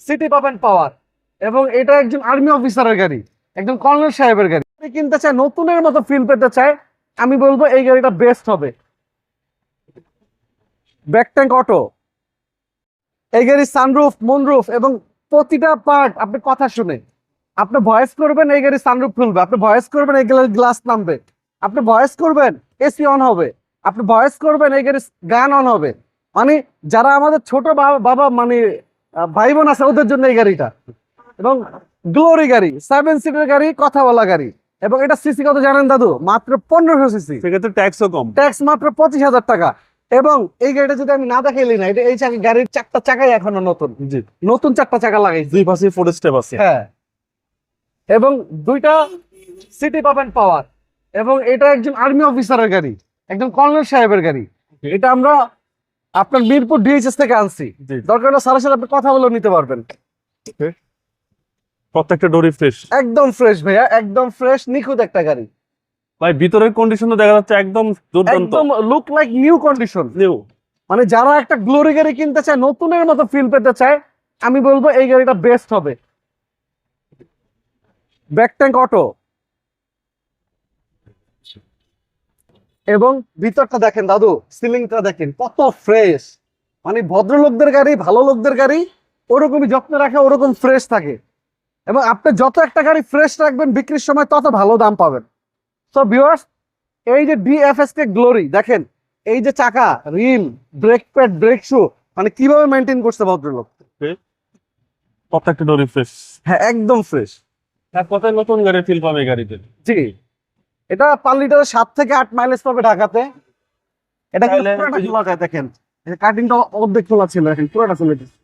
City পাবেন পাওয়ার, এবং এটা একজন আর্মি অফিসারের গাড়ি, একজন কর্নেল সাহেবের গাড়ি। কিনতে চায়, নতুনের মতো ফিল পেতে চায়, আমি বলবো এই গাড়িটা বেস্ট হবে। ব্যাক ট্যাঙ্ক অটো, এই গাড়ির সানরুফ, মুনরুফ এবং প্রতিটা পার্ট আপনি কথা শুনে, আপনি ভয়েস করবেন এই গাড়ির সানরুফ খুলবে, আপনি ভয়েস করবেন এই গাড়ির গ্লাস নামবে, আপনি ভয়েস করবেন এসি অন হবে, আপনি ভয়েস করবেন এই গাড়ির গান অন হবে। মানে যারা আমাদের ছোট বাবা মানে ভাই বোন আছে ওদের জন্য এই গাড়িটা। এবং গ্লোরি গাড়ি, 7 সিটের গাড়ি, কথা বলা গাড়ি। এবং এটা সিসি কত জানেন দাদু? মাত্র 1500 সিসি। সেক্ষেত্রে ট্যাক্সও কম, ট্যাক্স মাত্র 25,000 টাকা। এবং এই গাড়িটা যদি আমি না দেখাইলি না, এটা এই গাড়ির 4টা চাকাই এখনো নতুন, জি, নতুন 4টা চাকা লাগাইছি। দুই পাশে 4 স্টেপ আছে। হ্যাঁ, এবং 2টা সিটি পাবেন পাওয়ার, এবং এটা একজন আর্মি অফিসারের গাড়ি, একজন কর্নেল সাহেবের গাড়ি। এটা আমরা আপনার মিরপুর ডিএইচএস থেকে আনছি। জি। দরকার হলে স্যারের সাথে আপনি কথা বলে নিতে পারবেন। প্রত্যেকটা ডোরই ফ্রেশ একদম ফ্রেশ ভাইয়া, একদম ফ্রেশ, নিখুঁত একটা গাড়ি। ভাই। ভিতরের কন্ডিশনও দেখা যাচ্ছে একদম দুর্দান্ত, একদম look like new condition. New. মানে যারা একটা গ্লোরি গাড়ি কিনতে চায়, নতুনের মতো ফিল পেতে চায়, আমি বলবো এই গাড়িটা বেস্ট হবে। ব্যাক ট্যাঙ্ক অটো, এবং ভিতরটা দেখেন দাদু, সিলিংটা দেখেন কত ফ্রেশ। মানে ভদ্রলোকদের গাড়ি, ভালো লোকদের গাড়ি ওরকমই যত্ন রাখে, ওরকম ফ্রেশ থাকে। এবং আপনি যত একটা গাড়ি ফ্রেশ রাখবেন, বিক্রির সময় তত ভালো দাম পাবেন। সো ভিউয়ার্স, এই যে ডিএফএসকে গ্লোরি দেখেন, এই যে চাকা, রিম, ব্রেক প্যাড, ব্রেক শু, মানে কিভাবে মেনটেন করছে ভদ্রলোক। প্রত্যেকটা ডোরই ফ্রেশ। হ্যাঁ, একদম ফ্রেশ। এক কথায় নতুন গাড়ি ফিল পাবে এই গাড়িতে। জি, এটা 5 লিটারে 7 থেকে 8 মাইলেজ পাবে ঢাকাতে। এটা কিন্তু তাহলে পুরোটা খোলা যায়, দেখেন কাটিংটা অর্ধেক খোলা ছিল, দেখেন পুরোটা চলে গেছে।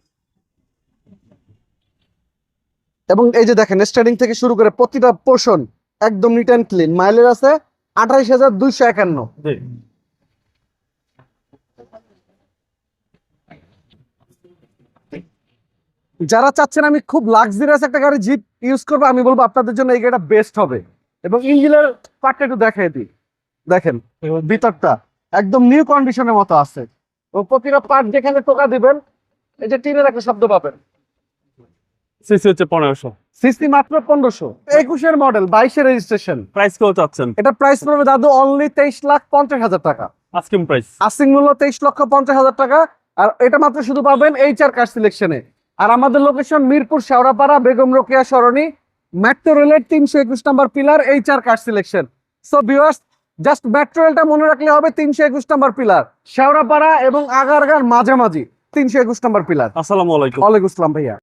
এবং এই যে দেখেন স্টার্টিং থেকে শুরু করে প্রতিটা পোর্শন একদম নিট অ্যান্ড ক্লিন। মাইলেজ আছে 28,251। জি। যারা চাচ্ছেন আমি খুব লাক্সারিয়াস একটা গাড়ি জিপ ইউজ করবো, আমি বলবো আপনাদের জন্য এই গাড়িটা বেস্ট হবে। এবং ইঞ্জিনের পার্টটা একটু দেখাই দিই, দেখেন ভিতরটা একদম নিউ কন্ডিশনের মতো আছে। ও প্রতিটা পার্ট যেখানে টোকা দিবেন, এই যে টিনের একটা শব্দ পাবেন। সিসি হচ্ছে 1500। সিসি মাত্র 1500, 21-এর মডেল, 22-এর রেজিস্ট্রেশন। প্রাইস কত চাচ্ছেন? এটা প্রাইস পড়বে দাদু অনলি 23,50,000 টাকা। Asking price. আস্কিং মূল্য 23,50,000 টাকা। আর এটা মাত্র শুধু পাবেন HR কার সিলেকশনে। আর আমাদের লোকেশন মিরপুর শেওড়াপাড়া, বেগম রোকেয়া সরণি, মেট্রো রেলের 321 নম্বর pillar, HR car selection. So viewers, just metro রেলটা মনে রাখলে হবে, 321 নম্বর পিলার, শেওড়াপাড়া এবং আগারগাঁর মাঝামাঝি 321 নম্বর পিলার। আসসালামু আলাইকুম। ওয়ালাইকুম আসসালাম ভাইয়া।